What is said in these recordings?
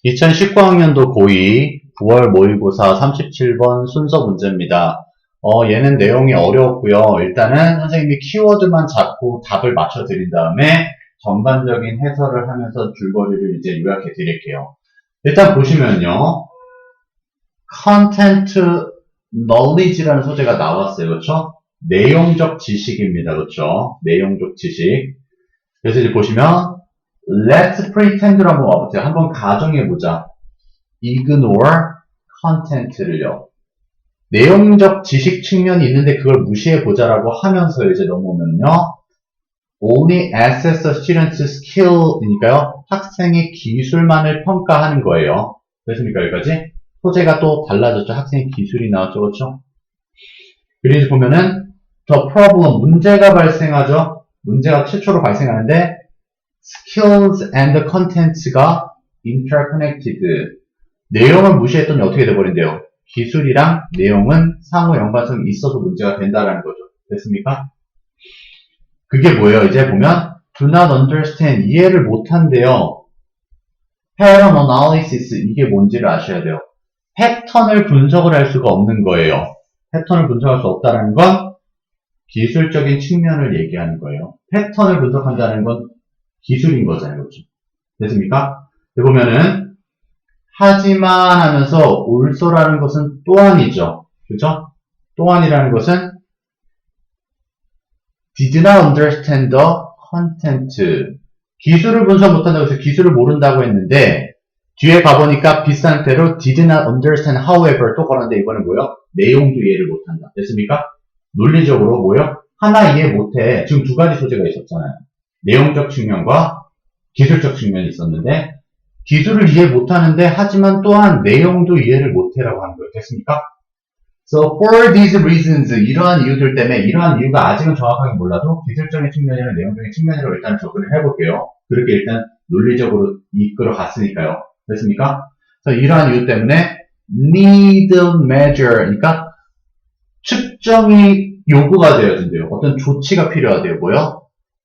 2019학년도 고2 9월 모의고사 37번 순서 문제입니다. 얘는 내용이 어려웠고요. 일단은 선생님이 키워드만 잡고 답을 맞춰드린 다음에 전반적인 해설을 하면서 줄거리를 이제 요약해 드릴게요. 일단 보시면요. Content Knowledge라는 소재가 나왔어요. 그렇죠? 내용적 지식입니다. 그렇죠? 내용적 지식. 그래서 이제 보시면 Let's pretend로 한번 와보세요. 한번 가정해보자. Ignore content를요. 내용적 지식 측면이 있는데 그걸 무시해보자라고 하면서 이제 넘어오면요. Only assess a student's skill이니까요. 학생의 기술만을 평가하는 거예요. 됐습니까? 여기까지? 소재가 또 달라졌죠. 학생의 기술이 나왔죠. 그렇죠? 그리고 보면은 the problem, 문제가 발생하죠. 문제가 최초로 발생하는데 skills and contents가 interconnected. 내용을 무시했더니 어떻게 돼버린대요? 기술이랑 내용은 상호 연관성이 있어서 문제가 된다라는 거죠. 됐습니까? 그게 뭐예요? 이제 보면 do not understand, 이해를 못한대요. pattern analysis, 이게 뭔지를 아셔야 돼요. 패턴을 분석을 할 수가 없는 거예요. 패턴을 분석할 수 없다는 건 기술적인 측면을 얘기하는 거예요. 패턴을 분석한다는 건 기술인 거잖아요. 그렇죠? 됐습니까? 보면은 하지만 하면서 also라는 것은 또한이죠. 그죠? 또한이라는 것은 did not understand the content. 기술을 분석 못한다고 해서 기술을 모른다고 했는데 뒤에 가보니까 비슷한 대로 did not understand however 또 걸었는데 이거는 뭐예요? 내용도 이해를 못한다. 됐습니까? 논리적으로 뭐예요? 하나 이해 못해. 지금 두 가지 소재가 있었잖아요. 내용적 측면과 기술적 측면이 있었는데 기술을 이해 못하는데 하지만 또한 내용도 이해를 못해라고 하는 거예요. 됐습니까? So for these reasons, 이러한 이유들 때문에 이러한 이유가 아직은 정확하게 몰라도 기술적인 측면이나 내용적인 측면으로 일단 접근을 해볼게요. 그렇게 일단 논리적으로 이끌어 갔으니까요. 됐습니까? 그래서 이러한 이유 때문에 need measure, 그러니까 측정이 요구가 되어진대요. 어떤 조치가 필요하대요. 뭐요?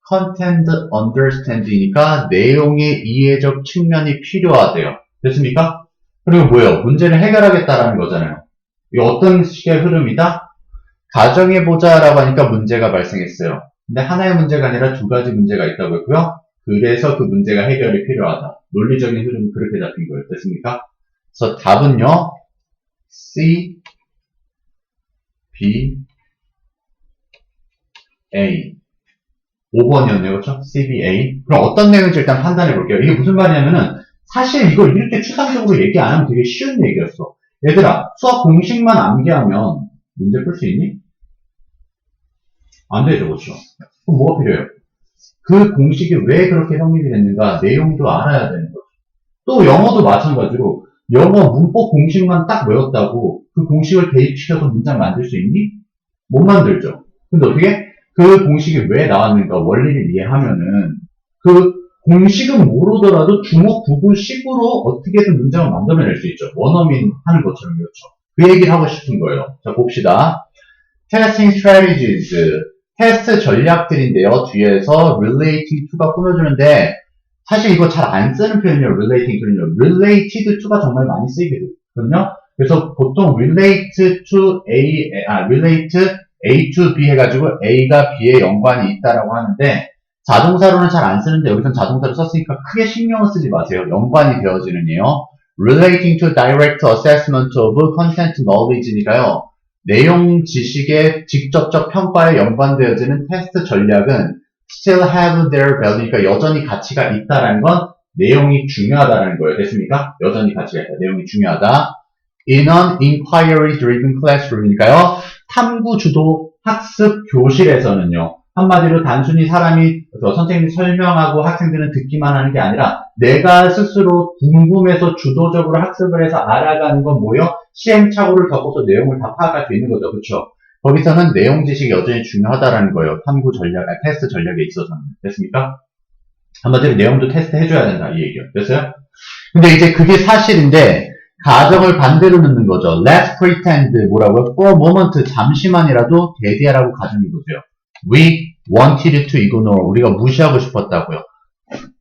content understand이니까 내용의 이해적 측면이 필요하대요. 됐습니까? 그리고 뭐예요? 문제를 해결하겠다라는 거잖아요. 이 어떤 식의 흐름이다? 가정해보자라고 하니까 문제가 발생했어요. 근데 하나의 문제가 아니라 두 가지 문제가 있다고 했고요. 그래서 그 문제가 해결이 필요하다. 논리적인 흐름이 그렇게 잡힌 거예요. 됐습니까? 그래서 답은요. C, B, A. 5번이었네요. 그렇죠? CBA. 그럼 어떤 내용인지 일단 판단해 볼게요. 이게 무슨 말이냐면은 사실 이걸 이렇게 추상적으로 얘기 안 하면 되게 쉬운 얘기였어. 얘들아, 수학 공식만 암기하면 문제 풀 수 있니? 안 되죠. 그렇죠? 그럼 뭐가 필요해요? 그 공식이 왜 그렇게 성립이 됐는가 내용도 알아야 되는 거죠. 또 영어도 마찬가지로 영어 문법 공식만 딱 외웠다고 그 공식을 대입시켜서 문장 만들 수 있니? 못 만들죠. 근데 어떻게? 그 공식이 왜 나왔는가 원리를 이해하면은 그 공식은 모르더라도 주먹구구식으로 어떻게든 문장을 만들어낼 수 있죠. 원어민 하는 것처럼. 그렇죠. 그 얘기를 하고 싶은 거예요. 자, 봅시다. Testing strategies. 테스트 전략들인데요. 뒤에서 relating to가 꾸며주는데 사실 이거 잘 안 쓰는 표현이에요. relating to는요. related to가 정말 많이 쓰이거든요. 그래서 보통 relate to A to B 해가지고 A가 B에 연관이 있다라고 하는데 자동사로는 잘 안 쓰는데 여기선 자동사로 썼으니까 크게 신경을 쓰지 마세요. 연관이 되어지는이요. Relating to direct assessment of content knowledge니까요. 내용 지식의 직접적 평가에 연관되어지는 테스트 전략은 still have their value니까 여전히 가치가 있다라는 건 내용이 중요하다라는 거예요. 됐습니까? 여전히 가치가 있다. 내용이 중요하다. In an inquiry-driven classroom이니까요. 탐구 주도 학습 교실에서는요. 한마디로 단순히 사람이 선생님이 설명하고 학생들은 듣기만 하는 게 아니라 내가 스스로 궁금해서 주도적으로 학습을 해서 알아가는 건 뭐요? 시행착오를 겪어서 내용을 다 파악할 수 있는 거죠. 그렇죠? 거기서는 내용 지식이 여전히 중요하다라는 거예요. 탐구 전략, 테스트 전략에 있어서는. 됐습니까? 한마디로 내용도 테스트 해줘야 된다. 이 얘기요. 됐어요? 근데 이제 그게 사실인데 가정을 반대로 넣는 거죠. Let's pretend 뭐라고요? For a moment 잠시만이라도 대디하라고 가정해보세요. We wanted to ignore 우리가 무시하고 싶었다고요.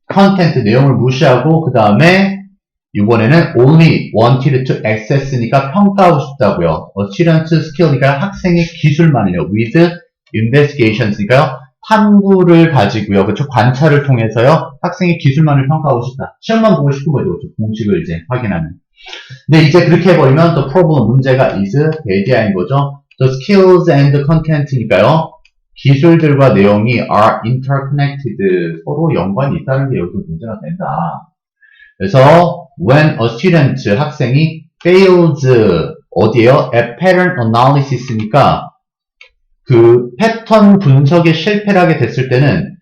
컨텐트 내용을 무시하고 그 다음에 이번에는 only wanted to access니까 평가하고 싶다고요. student skill니까 학생의 기술만이요. with investigations니까요. 탐구를 가지고요. 그렇죠? 관찰을 통해서요. 학생의 기술만을 평가하고 싶다. 시험만 보고 싶은 거죠. 그렇죠? 공식을 이제 확인하는. 근데 이제 그렇게 해버리면 the problem, 문제가 is 대디아인 거죠. the skills and content니까요. 기술들과 내용이 are interconnected. 서로 연관이 있다는 게 여기서 문제가 된다. 그래서 when a student, 학생이 fails, 어디에요? at pattern analysis니까 그 패턴 분석에 실패를 하게 됐을 때는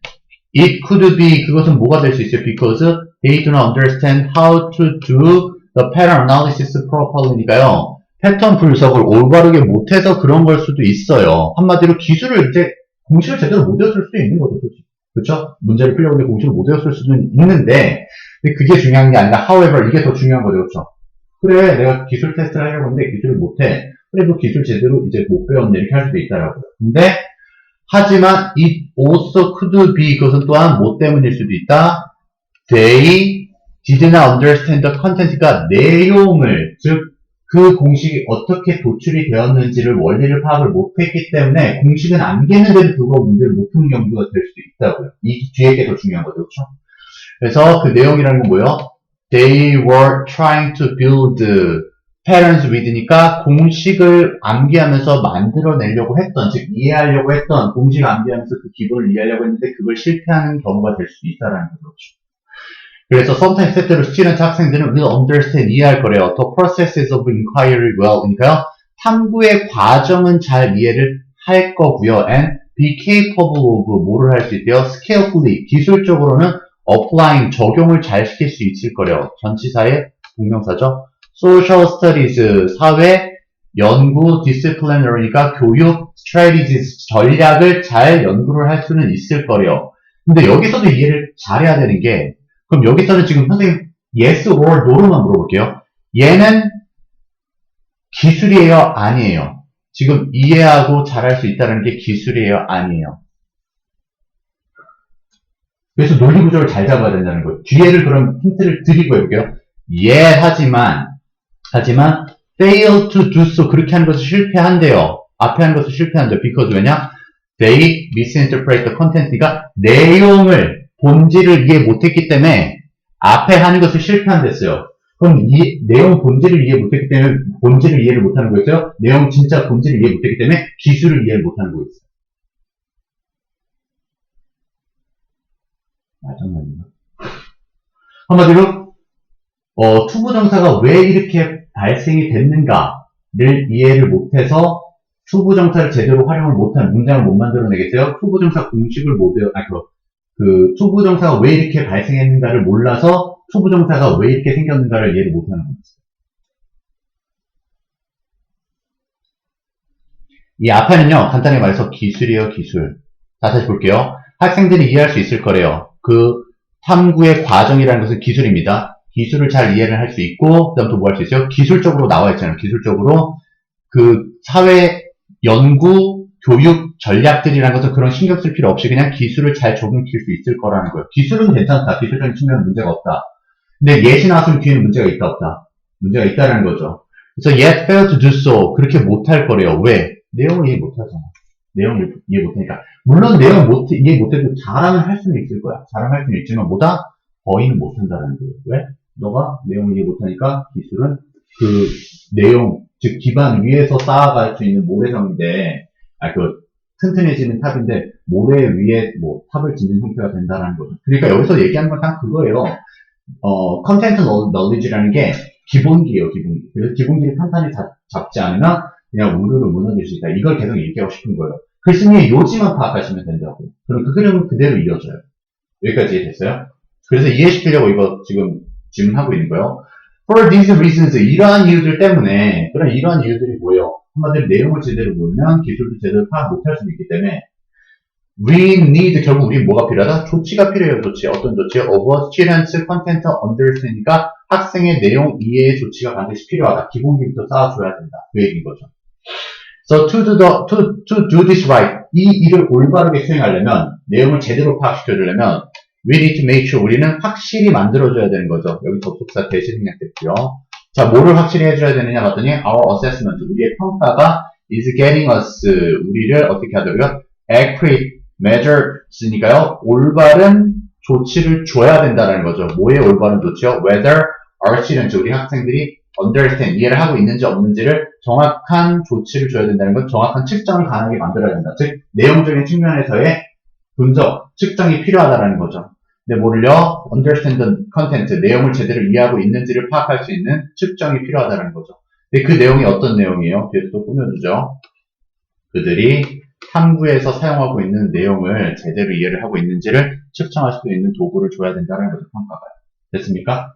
it could be, 그것은 뭐가 될 수 있어요? because they do not understand how to do the pattern analysis properly니까요. 패턴 분석을 올바르게 못해서 그런 걸 수도 있어요. 한마디로 기술을 이제 공식을 제대로 못 외웠을 수도 있는 거죠. 그렇죠? 문제를 풀려고 하는데 공식을 못 외웠을 수도 있는데 근데 그게 중요한 게 아니라 however, 이게 더 중요한 거죠. 그렇죠? 그래, 내가 기술 테스트를 하려고 하는데 기술을 못해. 그래도 기술 제대로 이제 못 배웠네. 이렇게 할 수도 있다라고요. 근데 하지만 it also could be, 그것은 또한 뭐 때문일 수도 있다. They did not understand the content가 내용을, 즉 그 공식이 어떻게 도출이 되었는지를 원리를 파악을 못했기 때문에 공식은 안겠는데도 불구하고 문제를 못 푸는 경우가 될 수도 있다고요. 이 뒤에 게 더 중요한 거죠. 그렇죠? 그래서 그 내용이라는 건 뭐예요? They were trying to build patterns with니까 공식을 암기하면서 만들어내려고 했던, 즉 이해하려고 했던, 공식 암기하면서 그 기본을 이해하려고 했는데 그걸 실패하는 경우가 될 수도 있다라는 거죠. 그래서 sometimes 때때로 student 학생들은 will understand, 이해할 거래요. The processes of inquiry well, 그러니까요. 탐구의 과정은 잘 이해를 할 거고요. And be capable of, 뭐를 할 수 있대요? skillfully, 기술적으로는 applying, 적용을 잘 시킬 수 있을 거래요. 전치사의 동명사죠. social studies, 사회, 연구, disciplinary니까 교육, strategies, 전략을 잘 연구를 할 수는 있을 거래요. 근데 여기서도 이해를 잘해야 되는 게, 그럼 여기서는 지금 선생님 yes or no로만 물어볼게요. 얘는 기술이에요? 아니에요? 지금 이해하고 잘할 수 있다는 게 기술이에요? 아니에요? 그래서 논리구조를 잘 잡아야 된다는 거예요. 뒤에를 그럼 힌트를 드리고 해볼게요. 예, 하지만 fail to do so, 그렇게 하는 것은 실패한대요. 앞에 하는 것은 실패한대요. because 왜냐? They misinterpret the content니까 내용을, 본질을 이해 못했기 때문에 앞에 하는 것을 실패한댔어요. 그럼 이 내용 본질을 이해 못했기 때문에 본질을 이해를 못하는 거였어요. 내용 진짜 본질을 이해 못했기 때문에 기술을 이해를 못하는 거였어요. 정말인가? 한마디로 투부정사가 왜 이렇게 발생이 됐는가를 이해를 못해서 투부정사를 제대로 활용을 못한 문장을 못 만들어내겠어요? 투부정사 공식을 못 외워, 그 투부정사가 왜 이렇게 발생했는가를 몰라서 투부정사가 왜 이렇게 생겼는가를 이해를 못하는 거죠. 이 앞에는요, 간단히 말해서 기술이에요, 기술. 자, 다시 볼게요. 학생들이 이해할 수 있을 거래요. 그 탐구의 과정이라는 것은 기술입니다. 기술을 잘 이해를 할 수 있고, 그 다음 또 뭐 할 수 있어요? 기술적으로 나와 있잖아요. 기술적으로 그 사회 연구, 교육 전략들이라는 것은 그런 신경 쓸 필요 없이 그냥 기술을 잘 적용시킬 수 있을 거라는 거예요. 기술은 괜찮다. 기술적인 측면은 문제가 없다. 근데 yet이 나왔으면 뒤에는 문제가 있다, 없다? 문제가 있다라는 거죠. 그래서 yet fail to do so. 그렇게 못할 거래요. 왜? 내용을 이해 못하잖아. 내용을 이해 못하니까. 물론 내용 이해 못해도 잘하면 할 수는 있을 거야. 잘하면 할 수는 있지만 뭐다? 거의는 못한다라는 거예요. 왜? 너가 내용을 이해 못하니까 기술은 그 내용, 즉 기반 위에서 쌓아갈 수 있는 모래성인데, 튼튼해지는 탑인데 모래 위에 뭐 탑을 짓는 형태가 된다는 거죠. 그러니까 여기서 얘기하는 건 딱 그거예요. 컨텐트 knowledge라는 게 기본기예요, 기본기. 그래서 기본기를 탄탄히 잡지 않으면 그냥 우르르 무너질 수 있다. 이걸 계속 얘기하고 싶은 거예요. 글쓴이의 요지만 파악하시면 된다고. 그럼 그 흐름은 그대로 이어져요. 여기까지 이해됐어요? 그래서 이해시키려고 이거 지금 질문하고 있는 거예요. For these reasons, 이러한 이유들 때문에, 그럼 이러한 이유들이 뭐예요? 한마디로 내용을 제대로 모르면 기술도 제대로 파악 못할 수도 있기 때문에 we need, 결국 우리 뭐가 필요하다? 조치가 필요해요. 조치. 어떤 조치요? Of students' content understand니까 학생의 내용 이해의 조치가 반드시 필요하다. 기본기부터 쌓아줘야 된다. 그 얘기인 거죠. So to do this right, 이 일을 올바르게 수행하려면, 내용을 제대로 파악시켜주려면 We need to make sure. 우리는 확실히 만들어줘야 되는 거죠. 여기 접속사 대신 생략됐고요. 자, 뭐를 확실히 해줘야 되느냐 봤더니 our assessment, 우리의 평가가 is getting us, 우리를 어떻게 하더라고요? accurate measures니까요. 올바른 조치를 줘야 된다는 거죠. 뭐의 올바른 조치요? Whether our students, 우리 학생들이 understand, 이해를 하고 있는지 없는지를 정확한 조치를 줘야 된다는 건 정확한 측정을 가능하게 만들어야 된다. 즉, 내용적인 측면에서의 분석, 측정이 필요하다는 거죠. 근데 뭐를요? understand the content, 내용을 제대로 이해하고 있는지를 파악할 수 있는 측정이 필요하다는 거죠. 근데 그 내용이 어떤 내용이에요? 뒤에서 또 꾸며주죠. 그들이 탐구에서 사용하고 있는 내용을 제대로 이해를 하고 있는지를 측정할 수 있는 도구를 줘야 된다는 거죠, 평가가. 됐습니까?